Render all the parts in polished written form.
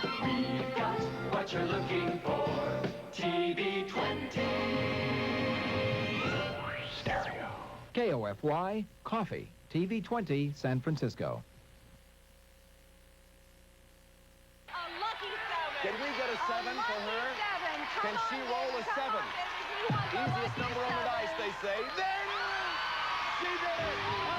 We've got what you're looking for. TV 20. Stereo. KOFY, Coffee, TV 20, San Francisco. A lucky 7. Can we get a 7 for her? 7. Can she roll a 7? Easiest number on the dice, they say. There it is! She did it! Oh,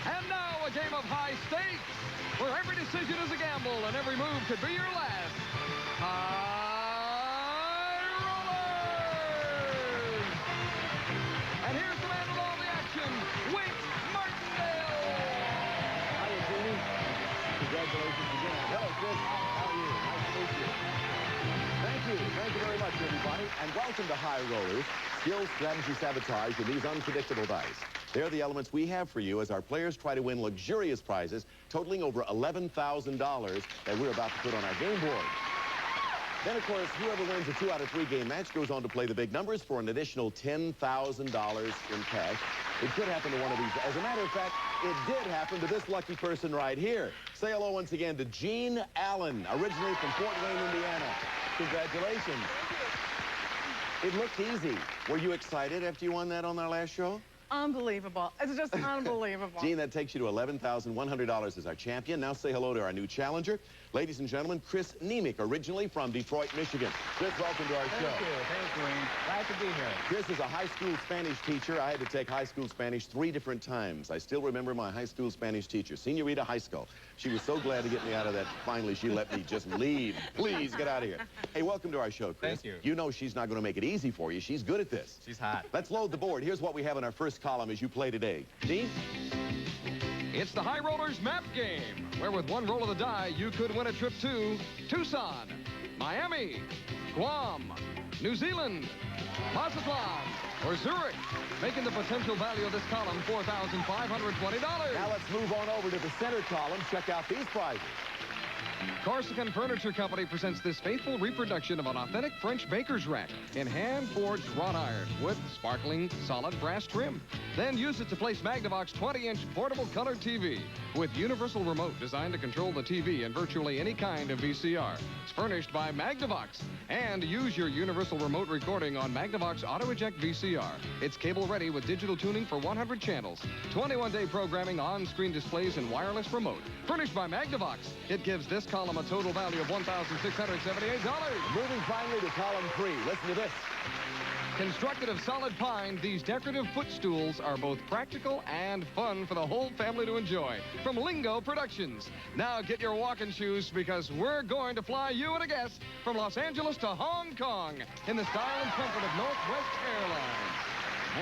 And now a game of high stakes, where every decision is a gamble and every move could be your last. High Rollers! And here's the man with all the action, Wink Martindale! Hiya, Jimmy. Congratulations again. Hello, Chris. How are you? Nice to meet you. Thank you. Thank you very much, everybody. And welcome to High Rollers, skill, strategy, sabotage, and these unpredictable dice. They're the elements we have for you as our players try to win luxurious prizes totaling over $11,000 that we're about to put on our game board. Then, of course, whoever wins a 2 out of 3 game match goes on to play the big numbers for an additional $10,000 in cash. It could happen to one of these. As a matter of fact, it did happen to this lucky person right here. Say hello once again to Gene Allen, originally from Fort Wayne, Indiana. Congratulations. It looked easy. Were you excited after you won that on our last show? Unbelievable. It's just unbelievable. Gene, that takes you to $11,100 as our champion. Now say hello to our new challenger. Ladies and gentlemen, Chris Nemick, originally from Detroit, Michigan. Chris, welcome to our show. Thank you, Wayne. Glad to be here. Chris is a high school Spanish teacher. I had to take high school Spanish 3 different times. I still remember my high school Spanish teacher, Senorita High School. She was so glad to get me out of that. Finally, she let me just leave. Please, get out of here. Hey, welcome to our show, Chris. Thank you. You know she's not going to make it easy for you. She's good at this. She's hot. Let's load the board. Here's what we have in our first column as you play today. Gene? It's the High Rollers map game, where with one roll of the die, you could win a trip to Tucson, Miami, Guam, New Zealand, Mazatlan, or Zurich, making the potential value of this column $4,520. Now let's move on over to the center column. Check out these prizes. Corsican Furniture Company presents this faithful reproduction of an authentic French baker's rack in hand-forged wrought iron with sparkling solid brass trim. Then use it to place Magnavox 20-inch portable color TV with universal remote designed to control the TV in virtually any kind of VCR. It's furnished by Magnavox. And use your universal remote recording on Magnavox Auto Eject VCR. It's cable ready with digital tuning for 100 channels, 21-day programming, on-screen displays, and wireless remote. Furnished by Magnavox. It gives this column a total value of $1,678. Moving finally to column 3. Listen to this. Constructed of solid pine, these decorative footstools are both practical and fun for the whole family to enjoy. From Lingo Productions. Now get your walking shoes because we're going to fly you and a guest from Los Angeles to Hong Kong in the style and comfort of Northwest Airlines.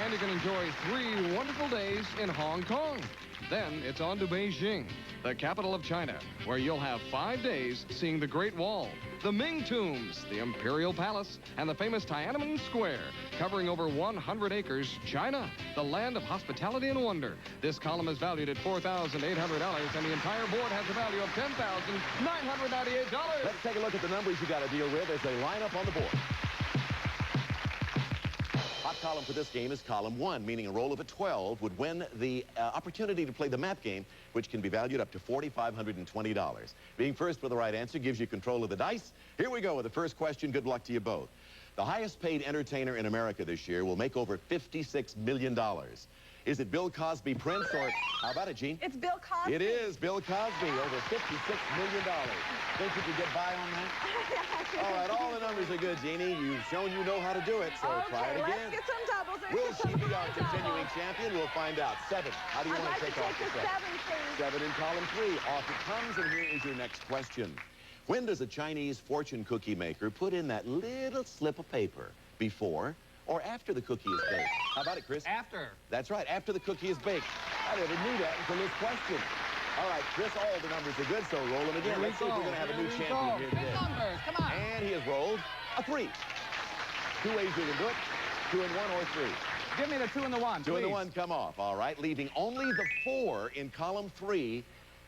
And you can enjoy 3 wonderful days in Hong Kong. Then it's on to Beijing, the capital of China, where you'll have 5 days seeing the Great Wall, the Ming Tombs, the Imperial Palace, and the famous Tiananmen Square, covering over 100 acres. China, the land of hospitality and wonder. This column is valued at $4,800, and the entire board has a value of $10,998. Let's take a look at the numbers you got to deal with as they line up on the board. Hot column for this game is column 1, meaning a roll of a 12 would win the opportunity to play the map game, which can be valued up to $4,520. Being first with the right answer gives you control of the dice. Here we go with the first question. Good luck to you both. The highest paid entertainer in America this year will make over $56 million. Is it Bill Cosby, Prince, or how about it, Gene? It's Bill Cosby. It is Bill Cosby, over $56 million. Think you could get by on that? All right, all the numbers are good, Jeannie. You've shown you know how to do it, so try it again. Let's get some doubles. Will she be our continuing champion? We'll find out. 7. How do you want to take off the 7? 7 in column 3. Off it comes, and here is your next question. When does a Chinese fortune cookie maker put in that little slip of paper? Before or after the cookie is baked? How about it, Chris? After. That's right, after the cookie is baked. I never knew that until this question. All right, Chris, all the numbers are good, so roll them again. Let's see if we're going to have a new champion here today. Big numbers, come on. And he has rolled a 3. 2 ways you can do it. 2 and 1 or 3. Give me the 2 and the 1, 2 and the please. 1 come off, all right, leaving only the 4 in column 3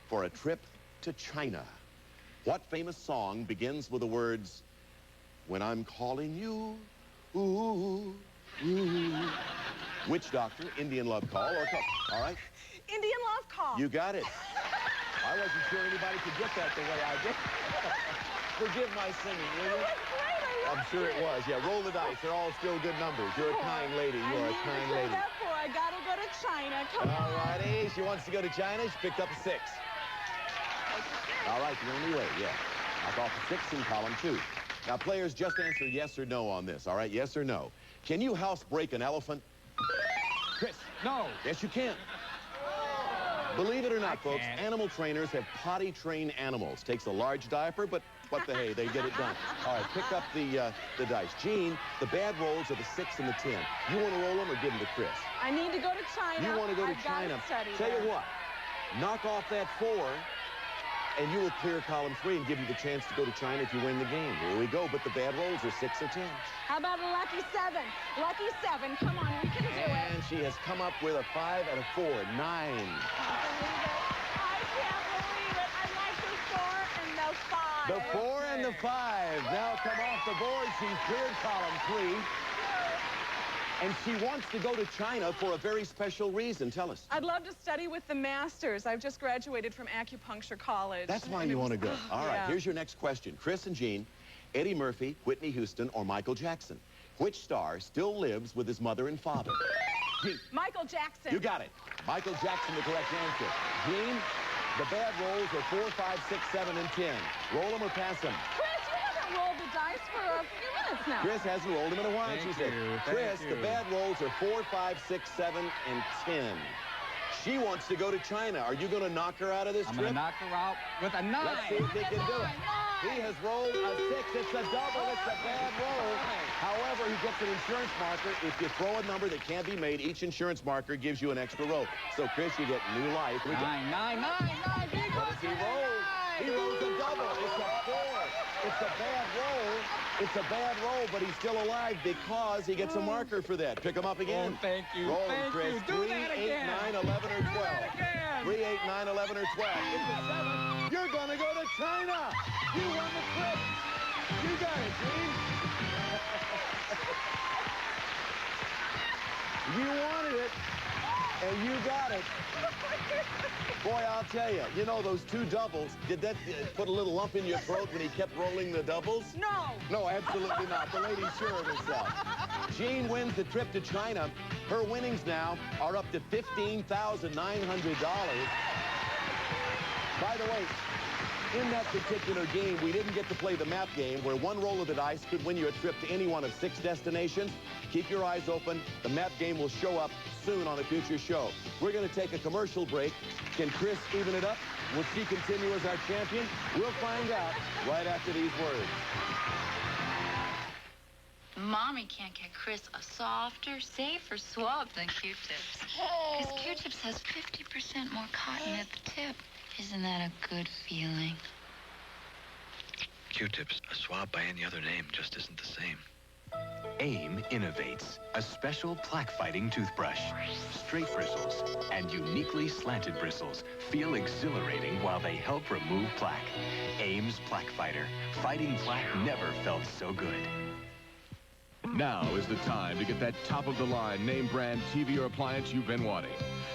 for a trip to China. What famous song begins with the words, "When I'm calling you, ooh, ooh"? Witch Doctor, Indian Love Call, or all right? Indian Love Call. You got it. I wasn't sure anybody could get that the way I did. Forgive my singing, will It you? was great. I I'm loved sure it was. Yeah, roll the dice. They're all still good numbers. You're a kind lady. You are a kind lady. That 4. I gotta go to China. Come All on. righty. She wants to go to China. She picked up a 6. All right, the only way, yeah. Knock off a 6 in column 2. Now, players, just answer yes or no on this, all right? Yes or no. Can you housebreak an elephant? Chris. No. Yes, you can. Believe it or not, folks, can't. animal trainers have potty-trained animals. Takes a large diaper, but what the hey, they get it done. All right, pick up the dice. Gene, the bad rolls are the 6 and the 10. You want to roll them or give them to Chris? I need to go to China. You want to go to I've gotta China. study Tell there. you what, knock off that 4, and you will clear column 3 and give you the chance to go to China if you win the game. Here we go, but the bad rolls are 6 or 10. How about a lucky 7? Lucky 7. Come on, we can do it. And she has come up with a 5 and a 4, 9. I can't believe it. I like the 4 and the 5. The 4 and the 5 now come off the board. She's cleared column 3. And she wants to go to China for a very special reason. Tell us. I'd love to study with the masters. I've just graduated from acupuncture college. That's why and you it want to was- go. All right, yeah. here's your next question. Chris and Jean, Eddie Murphy, Whitney Houston, or Michael Jackson? Which star still lives with his mother and father? Jean, Michael Jackson. you got it. Michael Jackson, the correct answer. Jean, the bad rolls are 4, 5, 6, 7, and 10. Roll them or pass them. Chris, you haven't rolled the dice for a few minutes now. Chris hasn't rolled them in a while, Thank she said. you, Chris, thank the you. bad rolls are 4, 5, 6, 7, and 10. She wants to go to China. Are you going to knock her out of this I'm trip? going to knock her out with a 9. Let's see if they can do it. Nine. He has rolled a 6. It's a double. It's a bad roll. However, he gets an insurance marker. If you throw a number that can't be made, each insurance marker gives you an extra roll. So, Chris, you get new life. We got- 9, 9, 9, 9. What does he roll? He rolls a double. It's a 4. It's a bad roll. It's a bad roll, but he's still alive because he gets a marker for that. Pick him up again. Oh, thank you. Roll, Thank Chris. you. Do 3, that 8, again. 9, 11, or 12. Do that again. 3, 8, 9, 11, or 12. It's a 7. You're going to go to China. You won the trip. You got it, Gene. You wanted it, and you got it. Boy, I'll tell you, you know those 2 doubles, did that put a little lump in your throat when he kept rolling the doubles? No. No, absolutely not. The lady's sure of herself. Jean wins the trip to China. Her winnings now are up to $15,900. By the way, in that particular game, we didn't get to play the map game where one roll of the dice could win you a trip to any one of 6 destinations. Keep your eyes open. The map game will show up soon on a future show. We're going to take a commercial break. Can Chris even it up? Will she continue as our champion? We'll find out right after these words. Mommy can't get Chris a softer, safer swab than Q-tips. Because Q-tips has 50% more cotton at the tip. Isn't that a good feeling? Q-tips, a swab by any other name just isn't the same. AIM innovates a special plaque-fighting toothbrush. Straight bristles and uniquely slanted bristles feel exhilarating while they help remove plaque. AIM's Plaque Fighter. Fighting plaque never felt so good. Now is the time to get that top-of-the-line name-brand TV or appliance you've been wanting.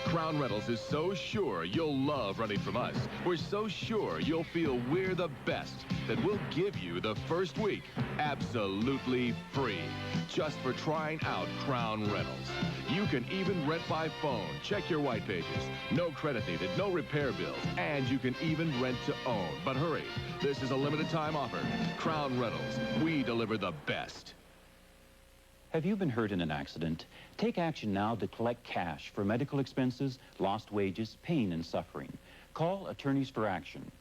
Crown Rentals is so sure you'll love renting from us. We're so sure you'll feel we're the best that we'll give you the first week absolutely free, just for trying out Crown Rentals. You can even rent by phone. Check your white pages. No credit needed, no repair bills, and you can even rent to own. But hurry, this is a limited time offer. Crown Rentals, we deliver the best. Have you been hurt in an accident? Take action now to collect cash for medical expenses, lost wages, pain, and suffering. Call Attorneys for Action,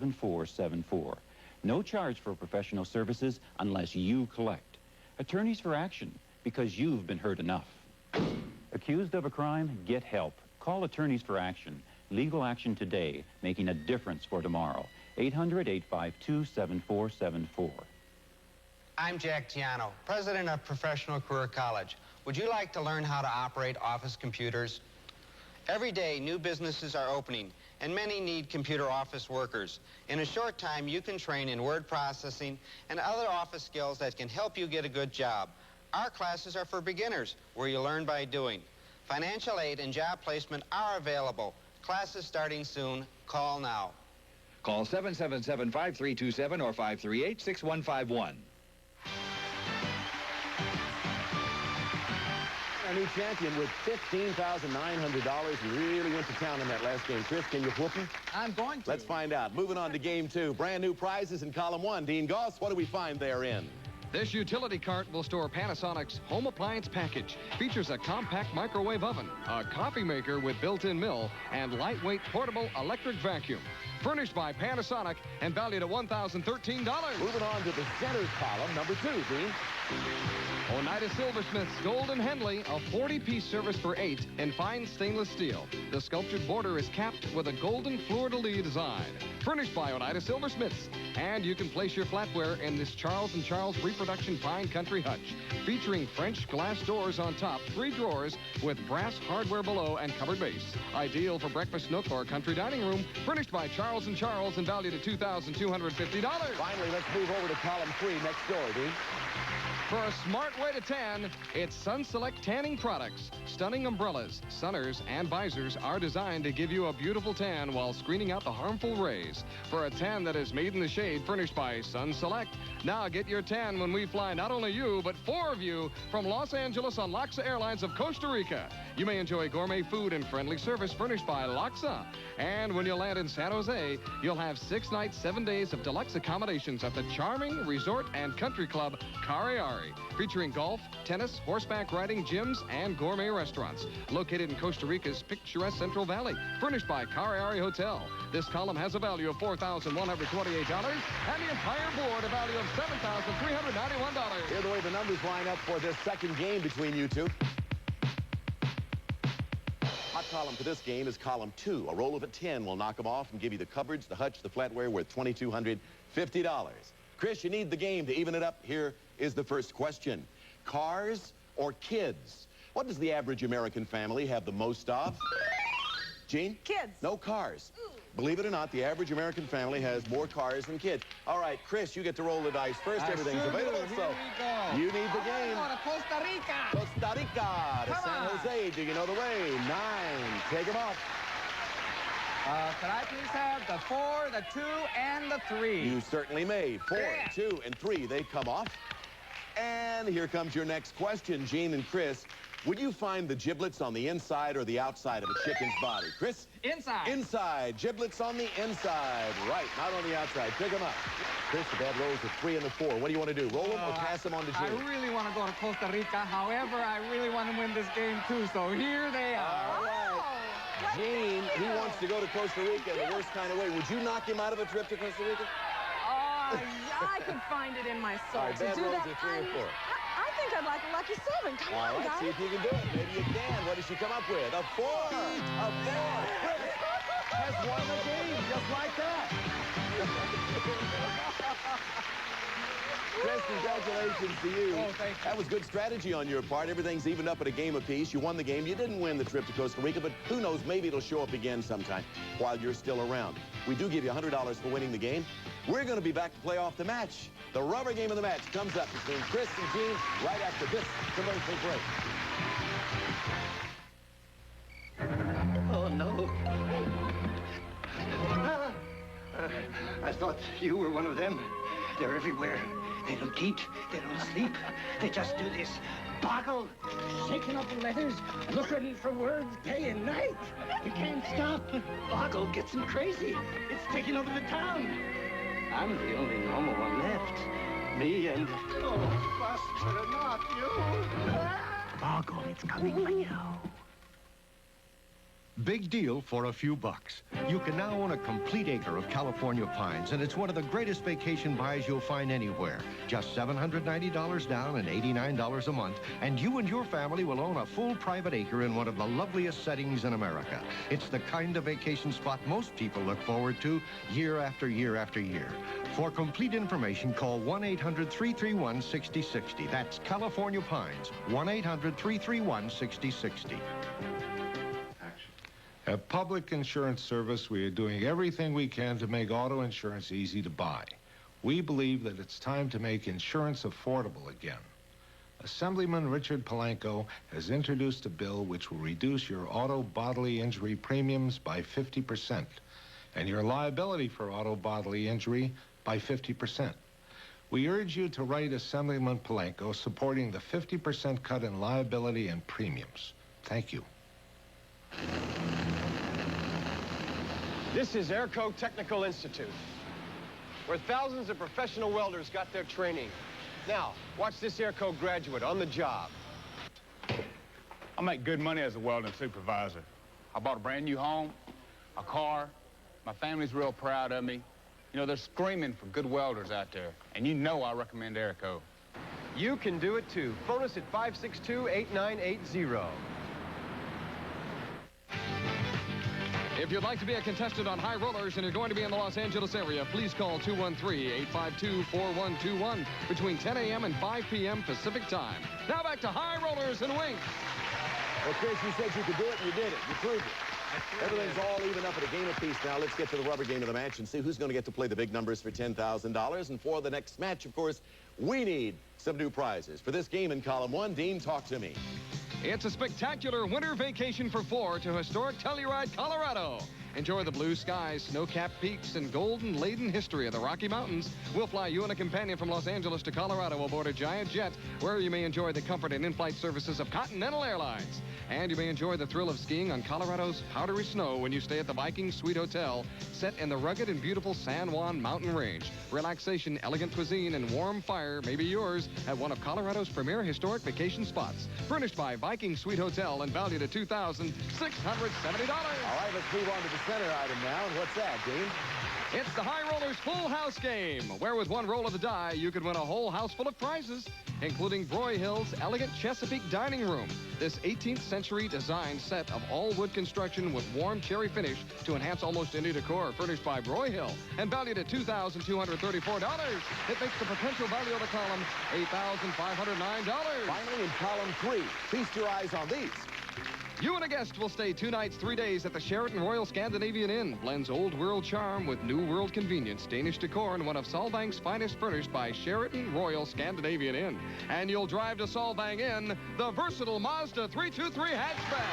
800-852-7474. No charge for professional services unless you collect. Attorneys for Action, because you've been hurt enough. Accused of a crime? Get help. Call Attorneys for Action. Legal action today, making a difference for tomorrow. 800-852-7474. I'm Jack Tiano, president of Professional Career College. Would you like to learn how to operate office computers? Every day, new businesses are opening, and many need computer office workers. In a short time, you can train in word processing and other office skills that can help you get a good job. Our classes are for beginners, where you learn by doing. Financial aid and job placement are available. Classes starting soon. Call now. Call 777-5327 or 538-6151. Our new champion with $15,900 really went to town in that last game. Chris, can you whoop him? I'm going to. Let's find out. Moving on to game 2. Brand new prizes in column 1. Dean Goss, what do we find therein? This utility cart will store Panasonic's home appliance package. Features a compact microwave oven, a coffee maker with built-in mill, and lightweight portable electric vacuum. Furnished by Panasonic and valued at $1,013. Moving on to the center's column, number 2, Dean. Oneida Silversmith's Golden Henley, a 40-piece service for 8 in fine stainless steel. The sculptured border is capped with a golden fleur-de-lis design. Furnished by Oneida Silversmiths. And you can place your flatware in this Charles & Charles reproduction pine country hutch. Featuring French glass doors on top, 3 drawers with brass hardware below and covered base. Ideal for breakfast nook or country dining room. Furnished by Charles & Charles and valued at $2,250. Finally, let's move over to column 3 next door, Dean. For a smart way to tan, it's Sun Select Tanning Products. Stunning umbrellas, sunners, and visors are designed to give you a beautiful tan while screening out the harmful rays. For a tan that is made in the shade, furnished by Sun Select. Now get your tan when we fly not only you, but 4 of you from Los Angeles on LAXA Airlines of Costa Rica. You may enjoy gourmet food and friendly service furnished by LAXA. And when you land in San Jose, you'll have 6 nights, 7 days of deluxe accommodations at the charming resort and country club Cariari. Featuring golf, tennis, horseback riding, gyms, and gourmet restaurants. Located in Costa Rica's picturesque Central Valley. Furnished by Cariari Hotel. This column has a value of $4,128 and the entire board a value of $7,391. Here are the way the numbers line up for this second game between you two. Hot column for this game is column 2. A roll of a 10 will knock them off and give you the cupboards, the hutch, the flatware worth $2,250. Chris, you need the game to even it up. Here is the first question. Cars or kids? What does the average American family have the most of? Gene? Kids. No cars. Ooh. Believe it or not, the average American family has more cars than kids. All right, Chris, you get to roll the dice first. Everything's available, so you need the game. Go to Costa Rica. Costa Rica to San Jose. Do you know the way? 9. Take them off. Could I please have the 4, the 2, and the 3? You certainly may. 4, Yeah. 2, and 3. They come off. And here comes your next question, Gene and Chris. Would you find the giblets on the inside or the outside of a chicken's body? Chris? Inside. Inside. Giblets on the inside. Right, not on the outside. Pick them up. Chris, the bad rolls, the 3 and the 4. What do you want to do? Roll them or pass them on to I Gene? really want to go to Costa Rica. However, I really want to win this game, too. So here they are. All right. Gene, he wants to go to Costa Rica in the worst kind of way. Would you knock him out of a trip to Costa Rica? Yeah, I could find it in my soul All right, to bad do rolls that. are 3 or 4. I think I'd like a lucky 7. Come All on, right, guys. see if you can do it. Maybe you can. What does she come up with? A 4. A 4. Chris has won the game just like that. Chris, congratulations to you. Oh, thank you. That was good strategy on your part. Everything's evened up at a game apiece. You won the game. You didn't win the trip to Costa Rica, but who knows, maybe it'll show up again sometime while you're still around. We do give you $100 for winning the game. We're going to be back to play off the match. The rubber game of the match comes up between Chris and Gene right after this commercial break. Oh, no. I thought you were one of them. They're everywhere. They don't eat. They don't sleep. They just do this. Boggle, shaking up the letters, looking for words day and night. You can't stop. Boggle gets them crazy. It's taking over the town. I'm the only normal one left. Me and... Oh, Buster, not you. Boggle, it's coming for you. Big deal for a few bucks. You can now own a complete acre of California pines, and it's one of the greatest vacation buys you'll find anywhere. Just $790 down and $89 a month, and you and your family will own a full private acre in one of the loveliest settings in America. It's the kind of vacation spot most people look forward to year after year after year. For complete information, call 1-800-331-6060. That's California Pines, 1-800-331-6060. At Public Insurance Service, we are doing everything we can to make auto insurance easy to buy. We believe that it's time to make insurance affordable again. Assemblyman Richard Polanco has introduced a bill which will reduce your auto bodily injury premiums by 50% and your liability for auto bodily injury by 50%. We urge you to write Assemblyman Polanco supporting the 50% cut in liability and premiums. Thank you. This is Airco Technical Institute, where thousands of professional welders got their training. Now, watch this Airco graduate on the job. I make good money as a welding supervisor. I bought a brand new home, a car. My family's real proud of me. You know, they're screaming for good welders out there, and you know I recommend Airco. You can do it too. Phone us at 562-8980. If you'd like to be a contestant on High Rollers and you're going to be in the Los Angeles area, please call 213-852-4121 between 10 a.m. and 5 p.m. Pacific time. Now back to High Rollers and Wink. Well, Chris, you said you could do it, and you did it. You proved it. Everything's all even up at a game apiece now. Let's get to the rubber game of the match and see who's going to get to play the big numbers for $10,000. And for the next match, of course, we need some new prizes. For this game in column 1, Dean, talk to me. It's a spectacular winter vacation for 4 to historic Telluride, Colorado. Enjoy the blue skies, snow-capped peaks, and golden-laden history of the Rocky Mountains. We'll fly you and a companion from Los Angeles to Colorado aboard a giant jet, where you may enjoy the comfort and in-flight services of Continental Airlines. And you may enjoy the thrill of skiing on Colorado's powdery snow when you stay at the Viking Suite Hotel, set in the rugged and beautiful San Juan mountain range. Relaxation, elegant cuisine, and warm fire may be yours at one of Colorado's premier historic vacation spots. Furnished by Viking Suite Hotel and valued at $2,670. All right, let's move on to the center item now. And what's that, Dean? It's the High Rollers Full House Game, where with one roll of the die, you could win a whole house full of prizes, including Broyhill's elegant Chesapeake dining room. This 18th century design set of all wood construction with warm cherry finish to enhance almost any decor, furnished by Broyhill and valued at $2,234. It makes the potential value of the column $8,509. Finally, in column 3, feast your eyes on these. You and a guest will stay 2 nights, 3 days at the Sheraton Royal Scandinavian Inn. Blends old world charm with new world convenience, Danish decor, and one of Solvang's finest, furnished by Sheraton Royal Scandinavian Inn. And you'll drive to Solvang in the versatile Mazda 323 hatchback.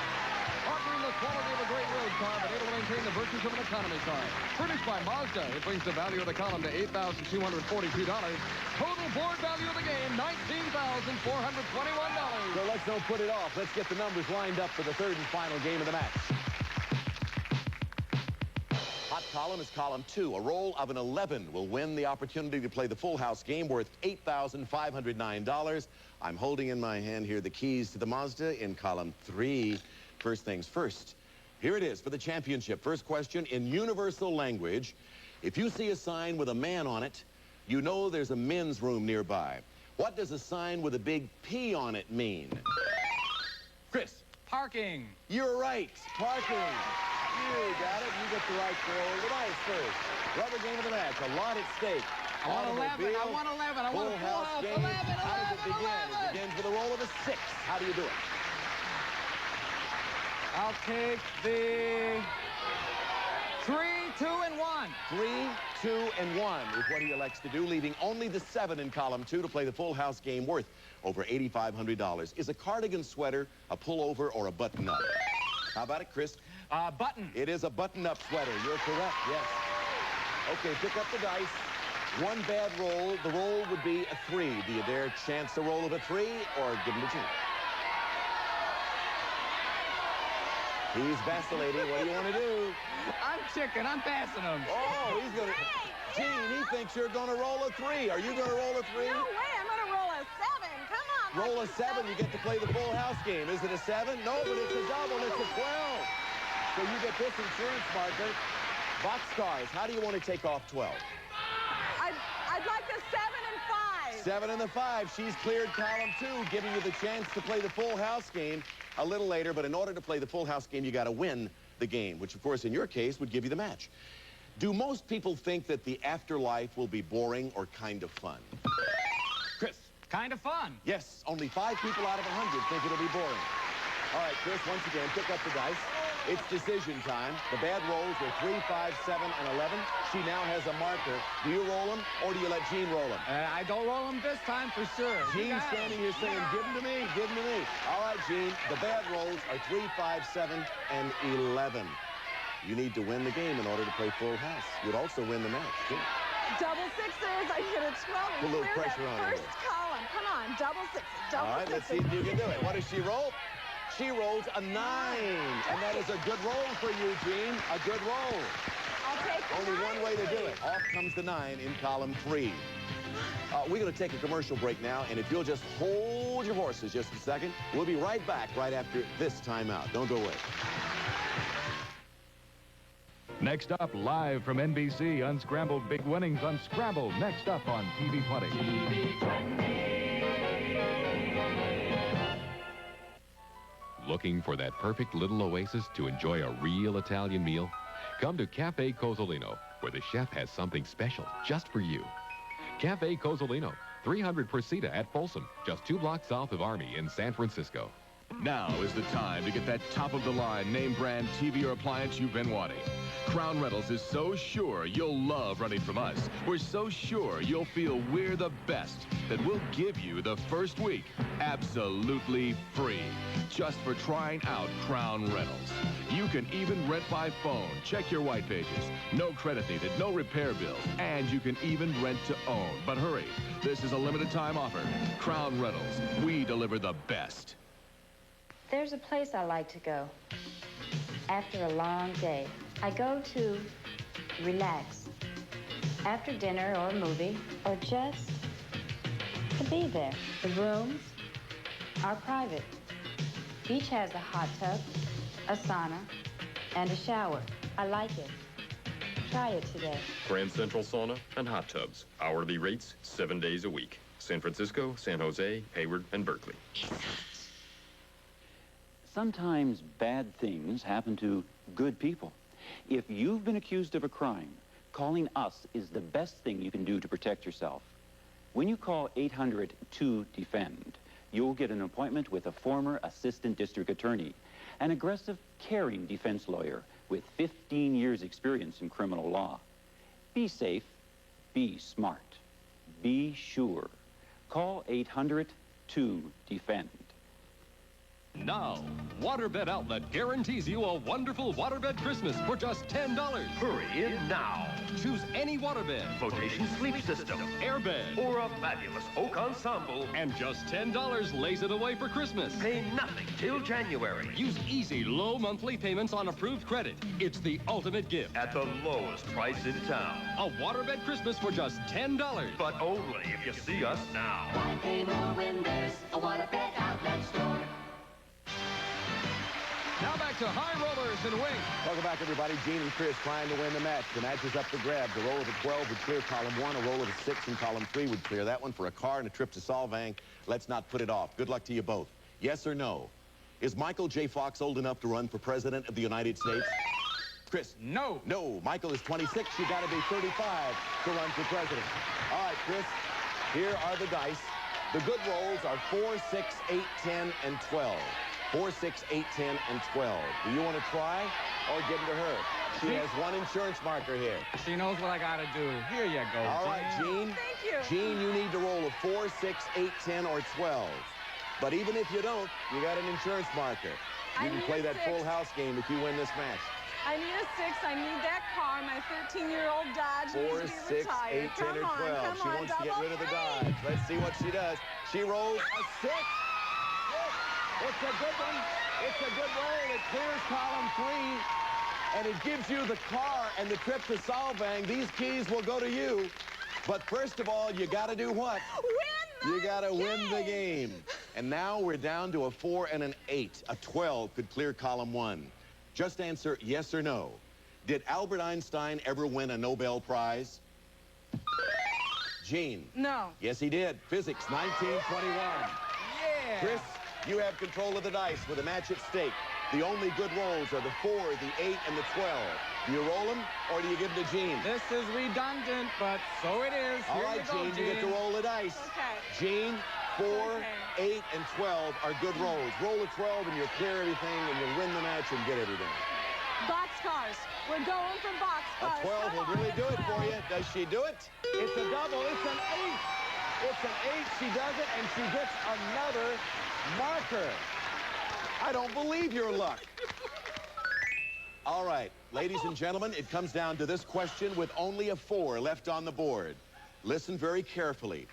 Offering the quality of a great road car, but able to maintain the virtues of an economy car. Furnished by Mazda, it brings the value of the column to $8,242. Total board value of the game, $19,421. So let's don't put it off. Let's get the numbers lined up for the third and final game of the match. Hot column is column 2. A roll of an 11 will win the opportunity to play the full house game worth $8,509. I'm holding in my hand here the keys to the Mazda in column 3. First things first. Here it is for the championship. First question in universal language. If you see a sign with a man on it, you know there's a men's room nearby. What does a sign with a big P on it mean? Chris. Parking. You're right. Parking. You got it. You get the right to roll the dice first. Rubber game of the match. A lot at stake. I want 11. I want 11. I want a full house. Game. 11. How does it begin? It begins with a roll of a 6. How do you do it? I'll take the 3, 2, and 1. 3, 2, and 1 is what he elects to do, leaving only the 7 in column 2 to play the full house game worth over $8,500. Is a cardigan sweater a pullover or a button-up? How about it, Chris? Button. It is a button-up sweater. You're correct, yes. Okay, pick up the dice. One bad roll. The roll would be a 3. Do you dare chance the roll of a 3 or give him a 2? He's vacillating. What do you want to do? I'm chicken. I'm passing him. Oh, he's going to... Gene, he thinks you're going to roll a 3. Are you going to roll a 3? No way. I'm going to roll a 7. Come on. Roll a 7. You get to play the full house game. Is it a 7? No, but it's a double. It's a 12. So you get this insurance marker. Boxcars, how do you want to take off 12? I'd like a 7 and 5. 7 and the 5. She's cleared column 2, giving you the chance to play the full house game a little later. But in order to play the full house game, you got to win the game, which, of course, in your case, would give you the match. Do most people think that the afterlife will be boring or kind of fun? Chris. Kind of fun. Yes, only 5 people out of 100 think it'll be boring. All right, Chris, once again, pick up the dice. It's decision time. The bad rolls were 3, 5, 7, and 11. She now has a marker. Do you roll them, or do you let Jean roll them? I don't roll them this time for sure. Jean's standing here saying, give them to me, give them to me. All right, Jean, the bad rolls are 3, 5, 7, and 11. You need to win the game in order to play full house. You'd also win the match, too. Double sixes. I hit a 12. Put a little pressure on her. First column. Come on. Double sixes. Double All right, let's see sixes. if you can do it. What does she roll? She rolls a 9. And that is a good roll for you, Jean. A good roll. I'll take the Only 9, one way to do please. it. Off comes the 9 in column 3. We're going to take a commercial break now, and if you'll just hold your horses just a second, we'll be right back right after this timeout. Don't go away. Next up, live from NBC, Unscrambled Big Winnings Unscrambled. Next up on TV 20. Looking for that perfect little oasis to enjoy a real Italian meal? Come to Cafe Cozzolino, where the chef has something special just for you. Cafe Cozzolino, 300 Persita at Folsom, just 2 blocks south of Army in San Francisco. Now is the time to get that top-of-the-line name-brand TV or appliance you've been wanting. Crown Rentals is so sure you'll love renting from us. We're so sure you'll feel we're the best that we'll give you the first week absolutely free, just for trying out Crown Rentals. You can even rent by phone. Check your white pages. No credit needed, no repair bills, and you can even rent to own. But hurry, this is a limited time offer. Crown Rentals, we deliver the best. There's a place I like to go after a long day. I go to relax after dinner or a movie, or just to be there. The rooms are private. Each has a hot tub, a sauna, and a shower. I like it. Try it today. Grand Central Sauna and hot tubs. Hourly rates, 7 days a week. San Francisco, San Jose, Hayward, and Berkeley. Sometimes bad things happen to good people. If you've been accused of a crime, calling us is the best thing you can do to protect yourself. When you call 800-2-DEFEND, you'll get an appointment with a former assistant district attorney, an aggressive, caring defense lawyer with 15 years' experience in criminal law. Be safe, be smart, be sure. Call 800-2-DEFEND. Now, Waterbed Outlet guarantees you a wonderful waterbed Christmas for just $10. Hurry in now. Choose any waterbed, Flotation sleep system, airbed, or a fabulous oak ensemble, and just $10 lays it away for Christmas. Pay nothing till January. Use easy, low monthly payments on approved credit. It's the ultimate gift. At the lowest price in town. A waterbed Christmas for just $10. But only if you see us now. Why pay more when there's a Waterbed Outlet store? Now back to High Rollers and Wings. Welcome back, everybody. Gene and Chris trying to win the match. The match is up for grabs. A roll of a 12 would clear column 1. A roll of a 6 in column 3 would clear that one for a car and a trip to Solvang. Let's not put it off. Good luck to you both. Yes or no? Is Michael J. Fox old enough to run for president of the United States? Chris? No. No. Michael is 26. You got to be 35 to run for president. All right, Chris. Here are the dice. The good rolls are 4, 6, 8, 10, and 12. 4, 6, 8, 10, and 12. Do you want to try or give them to her? She has one insurance marker here. She knows what I got to do. Here you go, All right, Gene. Thank you. Gene, you need to roll a 4, 6, 8, 10, or 12. But even if you don't, you got an insurance marker. You can play that full house game if you win this match. I need a 6. I need that car. My 13-year-old Dodge 4, needs to be 6, retired. 8, 10, or 12. She wants to get rid of the Dodge. Let's see what she does. She rolls a 6. It's a good one. It's a good roll. It clears column 3, and it gives you the car and the trip to Solvang. These keys will go to you. But first of all, you got to do what? You got to win the game. And now we're down to a 4 and an 8. A 12 could clear column 1. Just answer yes or no. Did Albert Einstein ever win a Nobel Prize? Gene? No. Yes, he did. Physics, 1921. Yeah. Chris, you have control of the dice with a match at stake. The only good rolls are the 4, the 8, and the 12. Do you roll them, or do you give them to Gene? This is redundant, but so it is. All Here right, you go, Gene, you get to roll the dice. Okay. Gene, 4, 8, and 12 are good rolls. Roll a 12 and you'll clear everything and you'll win the match and get everything. Boxcars. We're going for boxcars. A 12 will really do it for you. Does she do it? It's a double. It's an 8. It's an 8. She does it, and she gets another marker. I don't believe your luck. All right, ladies and gentlemen, it comes down to this question with only a 4 left on the board. Listen very carefully.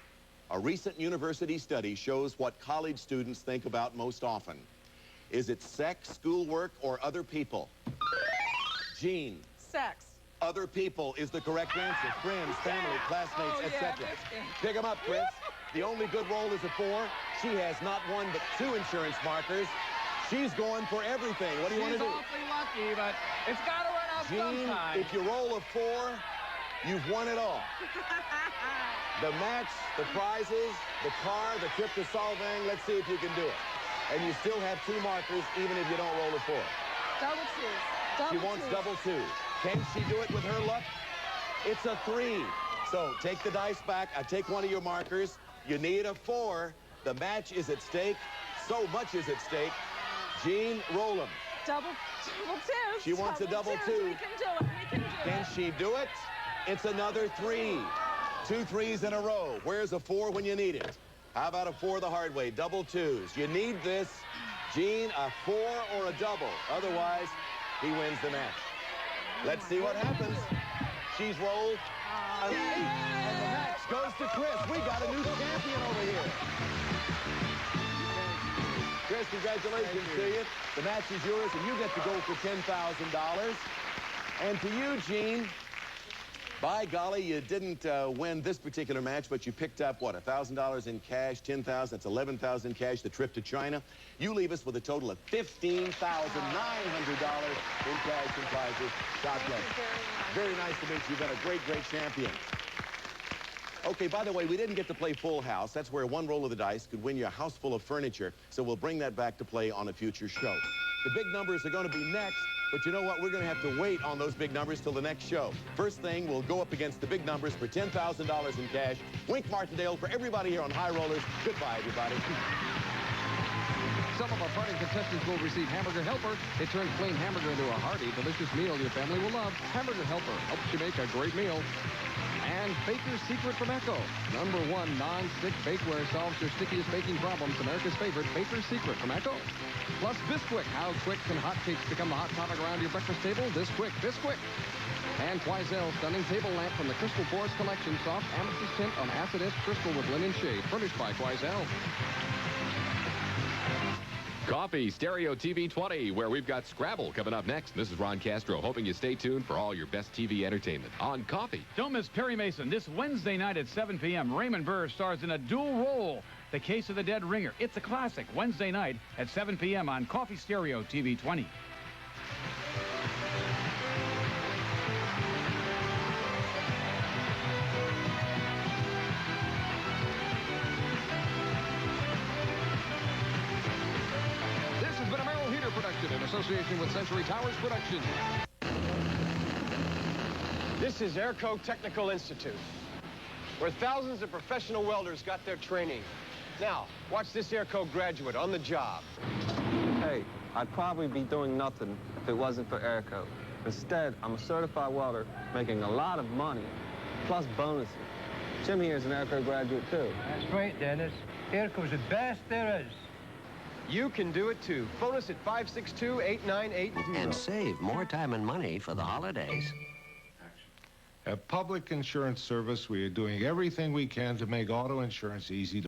A recent university study shows what college students think about most often. Is it sex, schoolwork, or other people? Gene. Sex. Other people is the correct answer. Friends, family, classmates, Oh, etc. yeah, Pick them up, Chris. The only good roll is a 4. She has not 1 but 2 insurance markers. She's going for everything. What do you want to do? She's awfully lucky, but it's got to run out Gene, sometime. if you roll a 4, you've won it all. The match, the prizes, the car, the trip to Solvang. Let's see if you can do it. And you still have 2 markers, even if you don't roll a 4. Double 2s. She wants double 2. Can she do it with her luck? It's a 3. So take the dice back. I take one of your markers. You need a 4. The match is at stake. So much is at stake. Gene, roll them. Double 2s. She wants a double 2. We can do it. We can do it. Can she do it? It's another 3. 2 3s in a row. Where's a 4 when you need it? How about a 4 the hard way? Double 2s. You need this. Gene, a 4 or a double. Otherwise, he wins the match. Let's see what happens. She's rolled an 8, and the match goes to Chris. We got a new champion over here. Chris, congratulations to you. The match is yours, and you get to go for $10,000. And to you, Gene, by golly, you didn't win this particular match, but you picked up, what, $1,000 in cash, $10,000, that's $11,000 cash, the trip to China. You leave us with a total of $15,900 in cash and prizes. God bless. Very nice to meet you. You've been a great, great champion. Okay, by the way, we didn't get to play Full House. That's where 1 roll of the dice could win you a house full of furniture, so we'll bring that back to play on a future show. The big numbers are going to be next, but you know what? We're going to have to wait on those big numbers till the next show. First thing, we'll go up against the big numbers for $10,000 in cash. Wink Martindale for everybody here on High Rollers. Goodbye, everybody. Some of our parting contestants will receive Hamburger Helper. It turns plain hamburger into a hearty, delicious meal your family will love. Hamburger Helper helps you make a great meal. And Baker's Secret from Echo. #1 non-stick bakeware solves your stickiest baking problems. America's favorite, Baker's Secret from Echo. Plus Bisquick. How quick can hot cakes become the hot topic around your breakfast table? This quick, Bisquick. And Quoizel stunning table lamp from the Crystal Forest collection. Soft amethyst tint on acid crystal with linen shade. Furnished by Quoizel. Coffee Stereo TV 20, where we've got Scrabble coming up next. This is Ron Castro, hoping you stay tuned for all your best TV entertainment on Coffee. Don't miss Perry Mason this Wednesday night at 7 p.m. Raymond Burr stars in a dual role, The Case of the Dead Ringer. It's a classic, Wednesday night at 7 p.m. on Coffee Stereo TV 20. Production in association with Century Towers Production. This is Airco Technical Institute, where thousands of professional welders got their training. Now, watch this Airco graduate on the job. Hey, I'd probably be doing nothing if it wasn't for Airco. Instead, I'm a certified welder making a lot of money, plus bonuses. Jim here is an Airco graduate, too. That's right, Dennis. Airco's the best there is. You can do it too. Phone us at 562-8980. And save more time and money for the holidays. At Public Insurance Service, we are doing everything we can to make auto insurance easy to